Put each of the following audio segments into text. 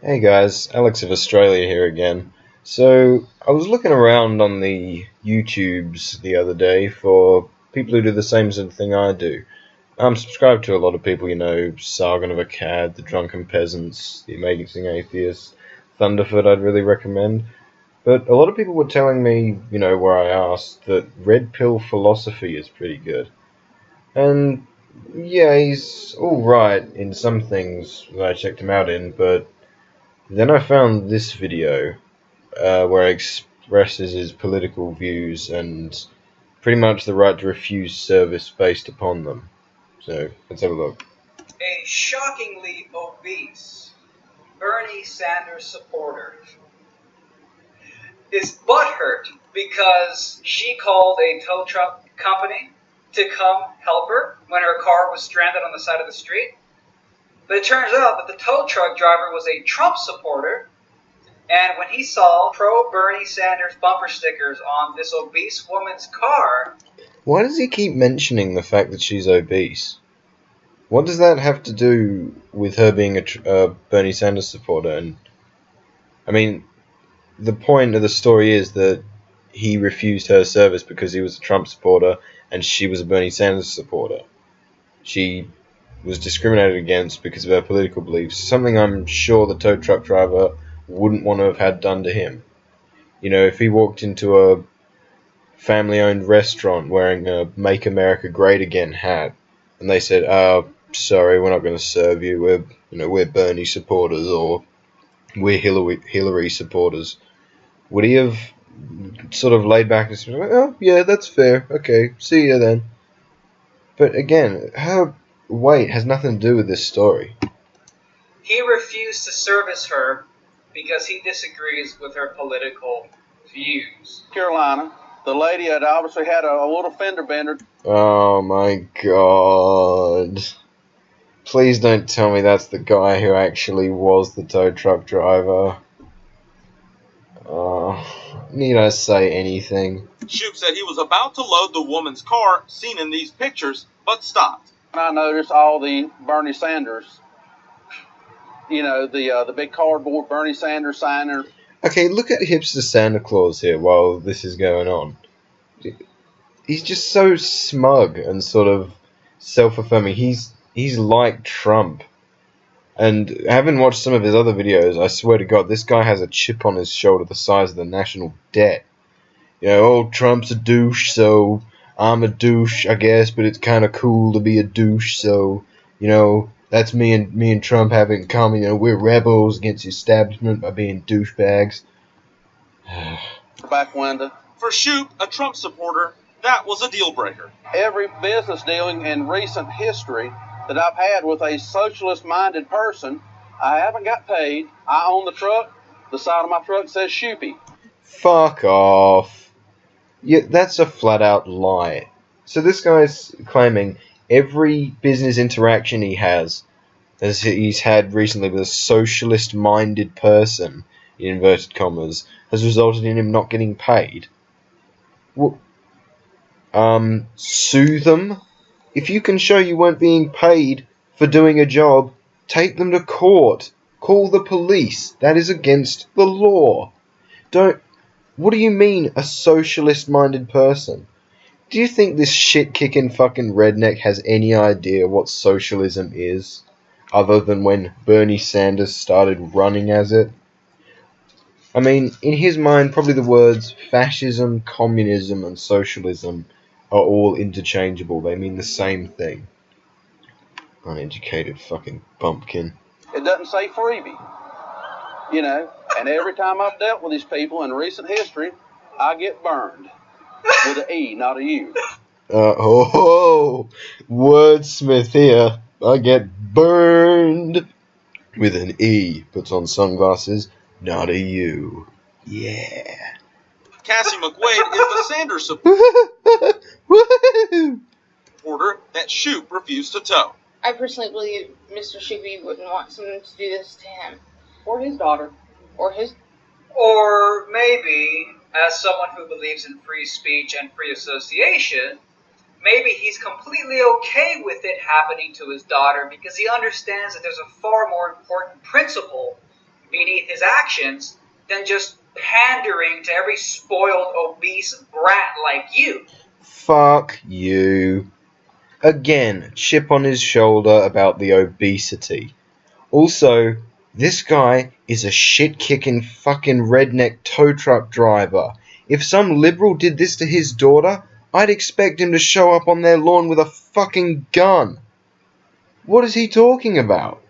Hey guys, Alex of Australia here again. So, I was looking around on the YouTubes the other day for people who do the same sort of thing I do. I'm subscribed to a lot of people, Sargon of Akkad, The Drunken Peasants, The Amazing Atheist, Thunderfoot I'd really recommend. But a lot of people were telling me, where I asked, that Red Pill Philosophy is pretty good. And yeah, he's alright in some things that I checked him out in, but then I found this video where he expresses his political views and pretty much the right to refuse service based upon them. So, let's have a look. A shockingly obese Bernie Sanders supporter is butthurt because she called a tow truck company to come help her when her car was stranded on the side of the street. But it turns out that the tow truck driver was a Trump supporter, and when he saw pro-Bernie Sanders bumper stickers on this obese woman's car... Why does he keep mentioning the fact that she's obese? What does that have to do with her being a Bernie Sanders supporter? And I mean, the point of the story is that he refused her service because he was a Trump supporter and she was a Bernie Sanders supporter. She was discriminated against because of her political beliefs, something I'm sure the tow truck driver wouldn't want to have had done to him. If he walked into a family-owned restaurant wearing a Make America Great Again hat, and they said, sorry, we're not going to serve you, we're Bernie supporters, or we're Hillary supporters, would he have sort of laid back and said, oh, yeah, that's fair, okay, see you then? But again, her weight has nothing to do with this story. He refused to service her because he disagrees with her political views. Carolina, the lady had obviously had a little fender bender. Oh my god. Please don't tell me that's the guy who actually was the tow truck driver. Need I say anything? Shoup said he was about to load the woman's car seen in these pictures, but stopped. And I noticed all the Bernie Sanders, the big cardboard Bernie Sanders signer. Okay, look at hipster Santa Claus here while this is going on. He's just so smug and sort of self-affirming. He's like Trump. And having watched some of his other videos, I swear to God, this guy has a chip on his shoulder the size of the national debt. Trump's a douche, so I'm a douche, I guess, but it's kind of cool to be a douche, so, that's me and Trump have it in common. We're rebels against the establishment by being douchebags. Back window. For Shoup, a Trump supporter, that was a deal breaker. Every business dealing in recent history that I've had with a socialist-minded person, I haven't got paid. I own the truck. The side of my truck says Shoupy. Fuck off. Yeah, that's a flat-out lie. So this guy's claiming every business interaction he has, as he's had recently with a socialist-minded person, in inverted commas, has resulted in him not getting paid. Sue them? If you can show you weren't being paid for doing a job, take them to court. Call the police. That is against the law. What do you mean, a socialist-minded person? Do you think this shit-kicking fucking redneck has any idea what socialism is, other than when Bernie Sanders started running as it? I mean, in his mind, probably the words fascism, communism, and socialism are all interchangeable. They mean the same thing. Uneducated fucking bumpkin. It doesn't say freebie. And every time I've dealt with these people in recent history, I get burned. With an E, not a U. Wordsmith here. I get burned. With an E. Puts on sunglasses, not a U. Yeah. Cassie McQuaid is the Sanders supporter that Shoup refused to tow. I personally believe Mr. Shoupy wouldn't want someone to do this to him. Or his daughter. Or maybe, as someone who believes in free speech and free association, maybe he's completely okay with it happening to his daughter because he understands that there's a far more important principle beneath his actions than just pandering to every spoiled, obese brat like you. Fuck you. Again, chip on his shoulder about the obesity. Also, this guy is a shit-kicking fucking redneck tow truck driver. If some liberal did this to his daughter, I'd expect him to show up on their lawn with a fucking gun. What is he talking about?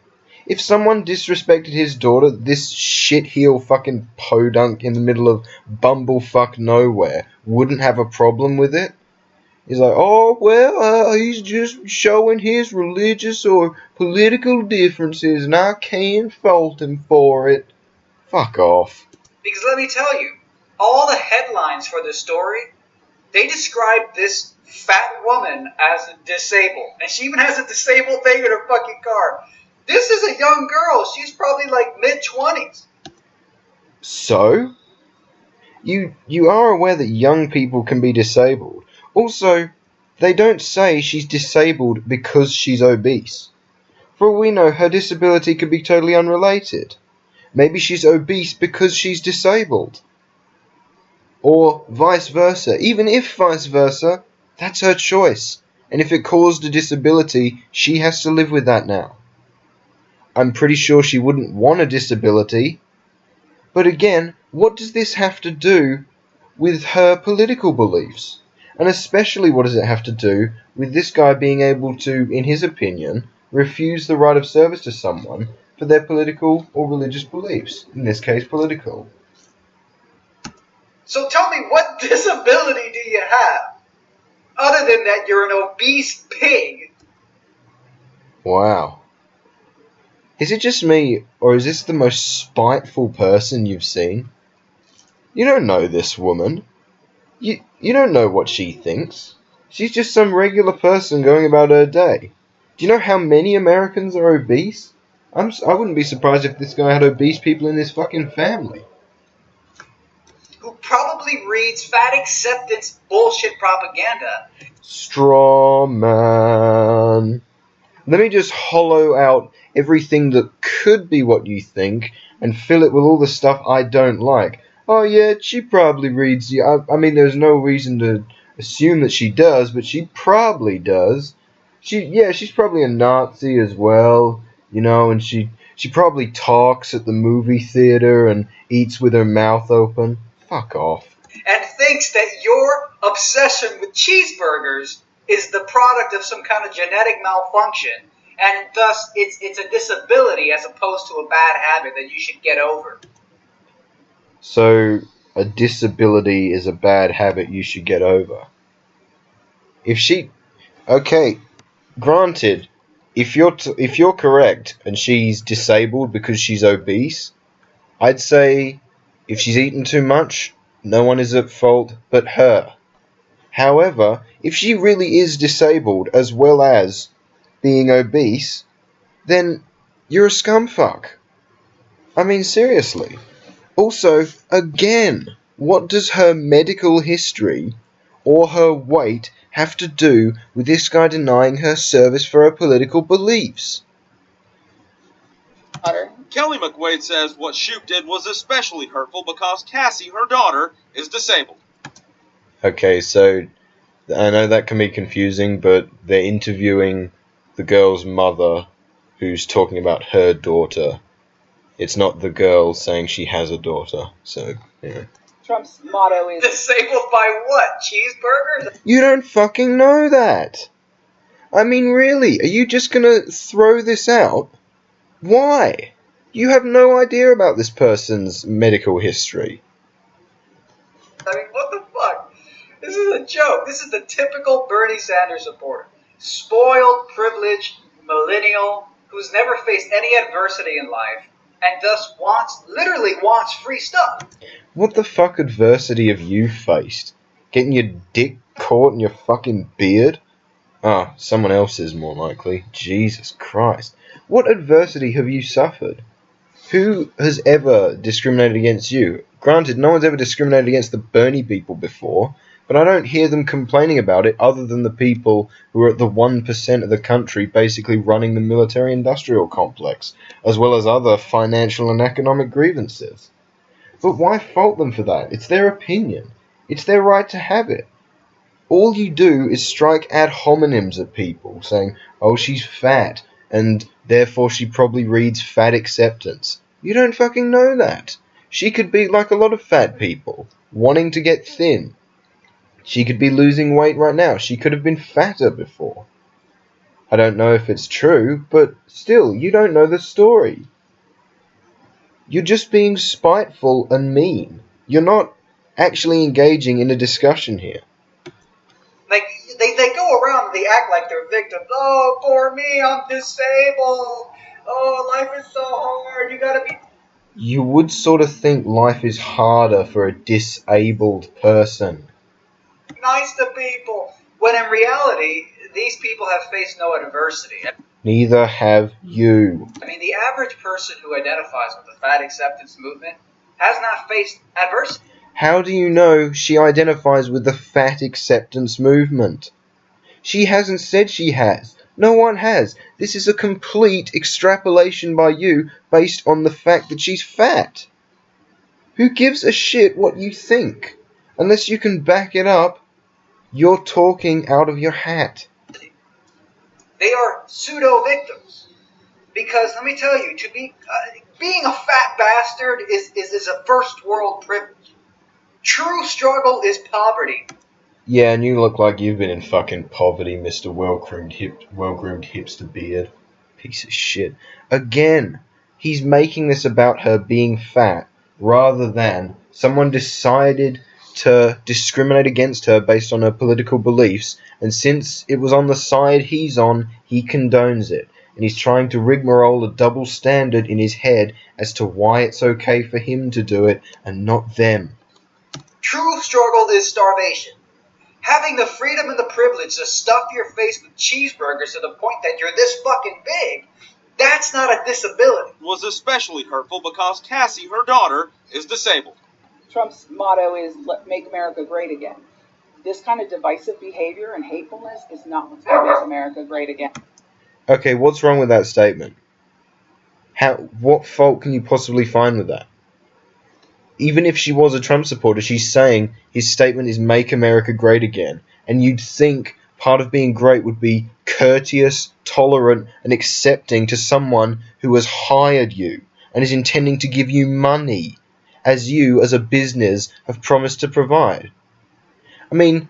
If someone disrespected his daughter, this shit-heel fucking podunk in the middle of bumblefuck nowhere wouldn't have a problem with it. He's like, oh, well, he's just showing his religious or political differences, and I can't fault him for it. Fuck off. Because let me tell you, all the headlines for this story, they describe this fat woman as disabled. And she even has a disabled thing in her fucking car. This is a young girl. She's probably like mid-20s. So? You are aware that young people can be disabled. Also, they don't say she's disabled because she's obese. For all we know, her disability could be totally unrelated. Maybe she's obese because she's disabled. Or vice versa. Even if vice versa, that's her choice. And if it caused a disability, she has to live with that now. I'm pretty sure she wouldn't want a disability. But again, what does this have to do with her political beliefs? And especially what does it have to do with this guy being able to, in his opinion, refuse the right of service to someone for their political or religious beliefs? In this case, political. So tell me, what disability do you have? Other than that you're an obese pig. Wow. Is it just me, or is this the most spiteful person you've seen? You don't know this woman. You don't know what she thinks. She's just some regular person going about her day. Do you know how many Americans are obese? I wouldn't be surprised if this guy had obese people in his fucking family. Who probably reads fat acceptance bullshit propaganda. Strawman. Let me just hollow out everything that could be what you think and fill it with all the stuff I don't like. Oh yeah, she probably reads the... I mean, there's no reason to assume that she does, but she probably does. She's probably a Nazi as well, you know, and she probably talks at the movie theater and eats with her mouth open. Fuck off. And thinks that your obsession with cheeseburgers is the product of some kind of genetic malfunction, and thus it's a disability as opposed to a bad habit that you should get over. So, a disability is a bad habit you should get over. Okay, granted, if you're correct and she's disabled because she's obese, I'd say if she's eaten too much, no one is at fault but her. However, if she really is disabled as well as being obese, then you're a scumfuck. I mean, seriously. Also, again, what does her medical history or her weight have to do with this guy denying her service for her political beliefs? Kelly McWade says what Shoop did was especially hurtful because Cassie, her daughter, is disabled. Okay, so I know that can be confusing, but they're interviewing the girl's mother who's talking about her daughter. It's not the girl saying she has a daughter, so, yeah. Trump's motto is... Disabled by what? Cheeseburgers? You don't fucking know that! I mean, really, are you just gonna throw this out? Why? You have no idea about this person's medical history. I mean, what the fuck? This is a joke. This is the typical Bernie Sanders supporter. Spoiled, privileged, millennial, who's never faced any adversity in life, and thus literally wants free stuff. What the fuck adversity have you faced? Getting your dick caught in your fucking beard? Ah, someone else's more likely. Jesus Christ. What adversity have you suffered? Who has ever discriminated against you? Granted, no one's ever discriminated against the Bernie people before, But I don't hear them complaining about it other than the people who are at the 1% of the country basically running the military-industrial complex, as well as other financial and economic grievances. But why fault them for that? It's their opinion. It's their right to have it. All you do is strike ad hominems at people, saying, oh, she's fat, and therefore she probably reads fat acceptance. You don't fucking know that. She could be like a lot of fat people, wanting to get thin. She could be losing weight right now. She could have been fatter before. I don't know if it's true, but still, you don't know the story. You're just being spiteful and mean. You're not actually engaging in a discussion here. Like, they go around and they act like they're victims. Oh, poor me, I'm disabled. Oh, life is so hard. You gotta be... You would sort of think life is harder for a disabled person. nice to people. When in reality, these people have faced no adversity. Neither have you. I mean, the average person who identifies with the fat acceptance movement has not faced adversity. How do you know she identifies with the fat acceptance movement? She hasn't said she has. No one has. This is a complete extrapolation by you based on the fact that she's fat. Who gives a shit what you think? Unless you can back it up, you're talking out of your hat. They are pseudo-victims. Because, let me tell you, being a fat bastard is a first world privilege. True struggle is poverty. Yeah, and you look like you've been in fucking poverty, Mr. Well-groomed hipster beard. Piece of shit. Again, he's making this about her being fat, rather than someone decided to discriminate against her based on her political beliefs, and since it was on the side he's on, he condones it. And he's trying to rigmarole a double standard in his head as to why it's okay for him to do it and not them. True struggle is starvation. Having the freedom and the privilege to stuff your face with cheeseburgers to the point that you're this fucking big, that's not a disability. Was especially hurtful because Cassie, her daughter, is disabled. Trump's motto is "Make America Great Again." This kind of divisive behavior and hatefulness is not what's going to make America great again. Okay, what's wrong with that statement? What fault can you possibly find with that? Even if she was a Trump supporter, she's saying his statement is "Make America Great Again." And you'd think part of being great would be courteous, tolerant, and accepting to someone who has hired you and is intending to give you money, as you, as a business, have promised to provide. I mean,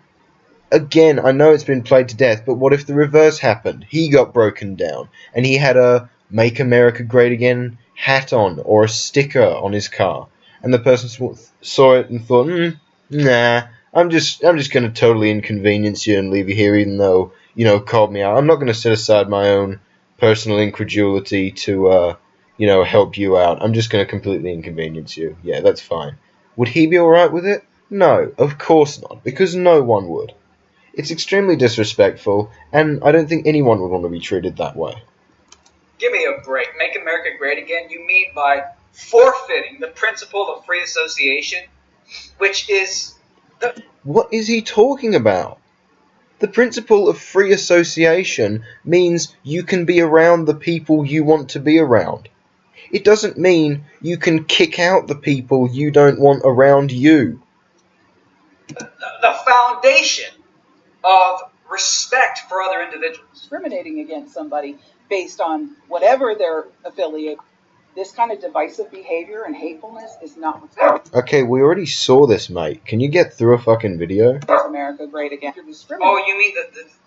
again, I know it's been played to death, but what if the reverse happened? He got broken down, and he had a "Make America Great Again" hat on, or a sticker on his car. And the person saw it and thought, nah, I'm just going to totally inconvenience you and leave you here, even though, called me out. I'm not going to set aside my own personal incredulity to, help you out. I'm just going to completely inconvenience you. Yeah, that's fine. Would he be alright with it? No, of course not, because no one would. It's extremely disrespectful, and I don't think anyone would want to be treated that way. Give me a break. Make America great again? You mean by forfeiting the principle of free association, which is the... What is he talking about? The principle of free association means you can be around the people you want to be around. It doesn't mean you can kick out the people you don't want around you. The foundation of respect for other individuals. Discriminating against somebody based on whatever their affiliate. This kind of divisive behavior and hatefulness is not what's going to make Okay, we already saw this, mate. Can you get through a fucking video? America great again. Oh, you mean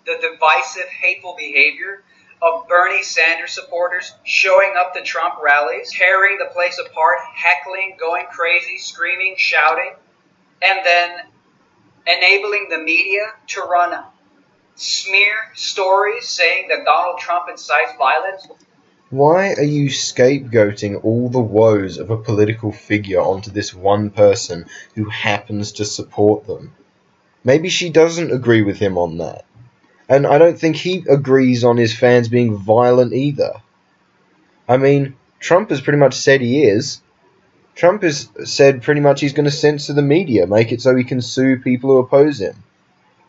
the divisive, hateful behavior of Bernie Sanders supporters showing up to Trump rallies, tearing the place apart, heckling, going crazy, screaming, shouting, and then enabling the media to run smear stories saying that Donald Trump incites violence? Why are you scapegoating all the woes of a political figure onto this one person who happens to support them? Maybe she doesn't agree with him on that. And I don't think he agrees on his fans being violent either. I mean, Trump has pretty much said he is. Trump has said pretty much he's going to censor the media, make it so he can sue people who oppose him.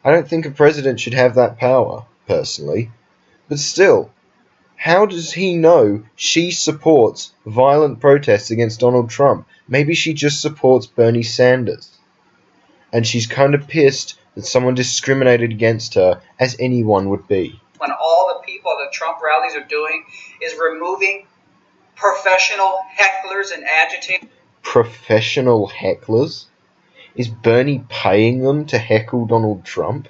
I don't think a president should have that power, personally. But still, how does he know she supports violent protests against Donald Trump? Maybe she just supports Bernie Sanders. And she's kind of pissed that someone discriminated against her, as anyone would be. When all the people at the Trump rallies are doing is removing professional hecklers and agitators. Professional hecklers? Is Bernie paying them to heckle Donald Trump?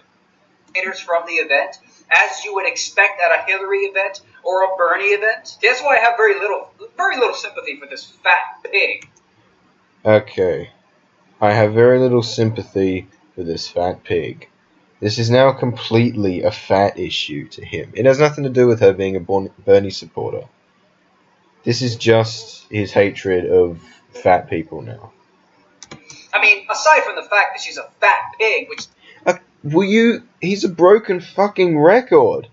From the event, as you would expect at a Hillary event or a Bernie event. That's why I have very little sympathy for this fat pig. Okay. I have very little sympathy for this fat pig. This is now completely a fat issue to him. It has nothing to do with her being a Bernie supporter. This is just his hatred of fat people now. I mean, aside from the fact that she's a fat pig, which... He's a broken fucking record.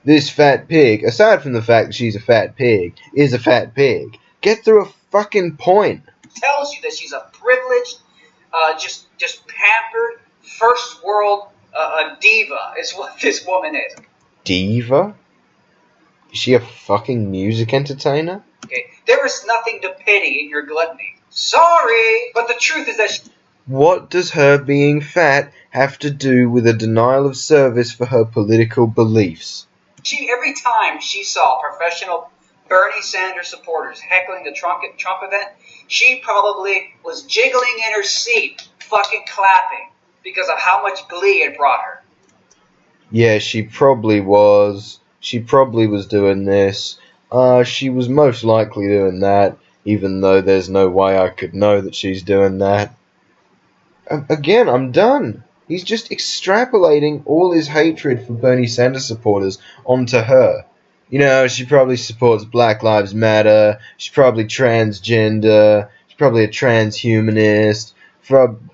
This fat pig, aside from the fact that she's a fat pig, is a fat pig. Get through a fucking point. Tells you that she's a privileged, just pampered, first world diva is what this woman is. Diva? Is she a fucking music entertainer? Okay, there is nothing to pity in your gluttony. Sorry, but the truth is that what does her being fat have to do with a denial of service for her political beliefs? Every time she saw professional Bernie Sanders supporters heckling the Trump event, she probably was jiggling in her seat, fucking clapping, because of how much glee it brought her. Yeah, she probably was. She probably was doing this. She was most likely doing that, even though there's no way I could know that she's doing that. Again, I'm done. He's just extrapolating all his hatred for Bernie Sanders supporters onto her. You know, she probably supports Black Lives Matter. She's probably transgender. She's probably a transhumanist.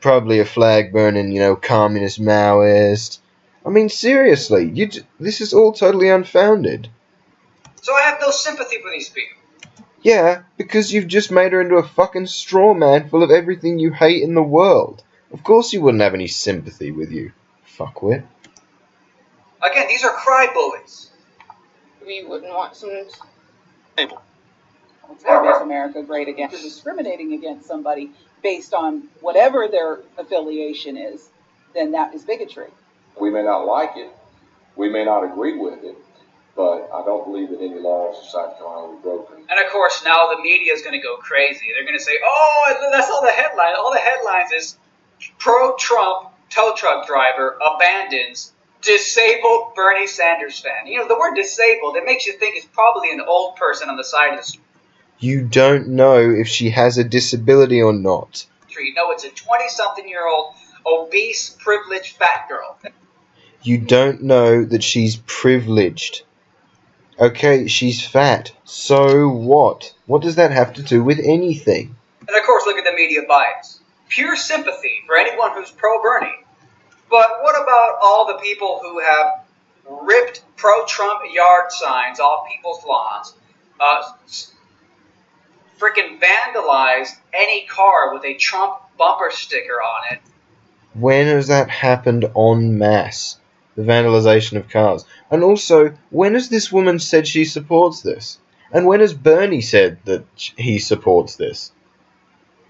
Probably a flag-burning, communist Maoist. I mean, seriously, this is all totally unfounded. So I have no sympathy for these people. Yeah, because you've just made her into a fucking straw man full of everything you hate in the world. Of course you wouldn't have any sympathy with you, fuckwit. Again, these are crybabies. We wouldn't want some... Table. Let's make America great again. If you're discriminating against somebody based on whatever their affiliation is, then that is bigotry. We may not like it, we may not agree with it, but I don't believe that any laws of South Carolina will be broken. And of course, now the media is going to go crazy. They're going to say, oh, that's all the headlines. All the headlines is pro-Trump tow truck driver abandons disabled Bernie Sanders fan. The word disabled, it makes you think it's probably an old person on the side of the street. You don't know if she has a disability or not. No, it's a 20-something-year-old obese, privileged fat girl. You don't know that she's privileged. Okay, she's fat. So what? What does that have to do with anything? And of course, look at the media bias. Pure sympathy for anyone who's pro-Bernie. But what about all the people who have ripped pro-Trump yard signs off people's lawns, freaking vandalized any car with a Trump bumper sticker on it? When has that happened en masse? The vandalization of cars. And also, when has this woman said she supports this? And when has Bernie said that he supports this?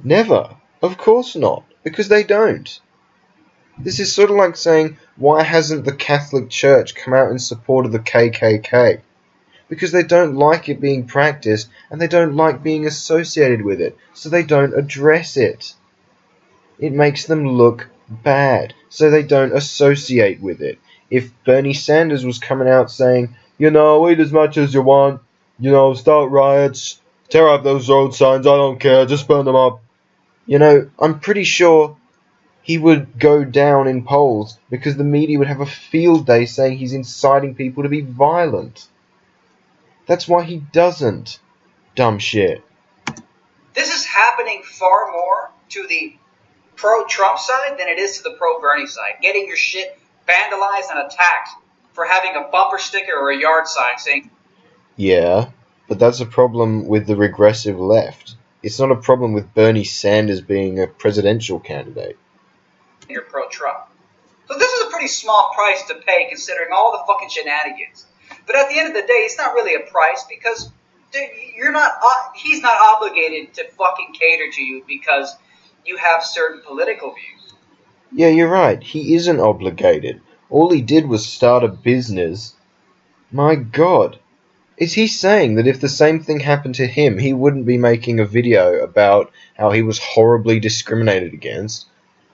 Never. Of course not. Because they don't. This is sort of like saying, why hasn't the Catholic Church come out in support of the KKK? Because they don't like it being practiced, and they don't like being associated with it, so they don't address it. It makes them look bad, so they don't associate with it. If Bernie Sanders was coming out saying, eat as much as you want, start riots, tear up those road signs, I don't care, just burn them up. I'm pretty sure he would go down in polls because the media would have a field day saying he's inciting people to be violent. That's why he doesn't. Dumb shit. This is happening far more to the pro-Trump side than it is to the pro-Bernie side. Getting your shit vandalized and attacked for having a bumper sticker or a yard sign saying... Yeah, but that's a problem with the regressive left. it's not a problem with Bernie Sanders being a presidential candidate. You're pro-Trump. So this is a pretty small price to pay considering all the fucking shenanigans. But at the end of the day, it's not really a price because he's not obligated to fucking cater to you because you have certain political views. Yeah, you're right. He isn't obligated. All he did was start a business. My God. Is he saying that if the same thing happened to him, he wouldn't be making a video about how he was horribly discriminated against?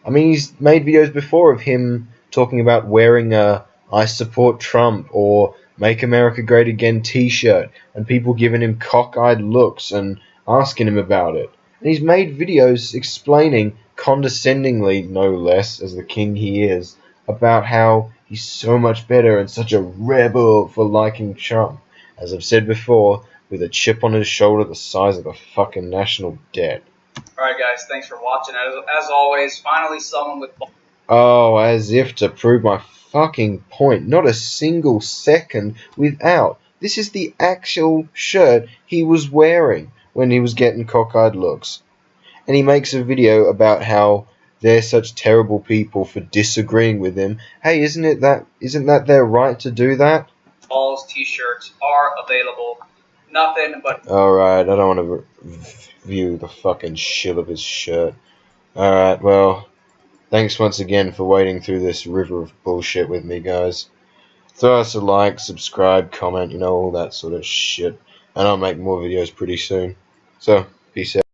I mean, he's made videos before of him talking about wearing a I support Trump or Make America Great Again t-shirt and people giving him cockeyed looks and asking him about it. And he's made videos explaining, condescendingly no less, as the king he is, about how he's so much better and such a rebel for liking Trump. As I've said before, with a chip on his shoulder the size of a fucking national debt. Alright guys, thanks for watching. As always, finally someone with... Oh, as if to prove my fucking point. Not a single second without. This is the actual shirt he was wearing when he was getting cockeyed looks. And he makes a video about how they're such terrible people for disagreeing with him. Hey, isn't that their right to do that? Balls t-shirts are available. Nothing but... Alright, I don't want to review the fucking shill of his shirt. Alright, well, thanks once again for wading through this river of bullshit with me, guys. Throw us a like, subscribe, comment, all that sort of shit. And I'll make more videos pretty soon. So, peace out.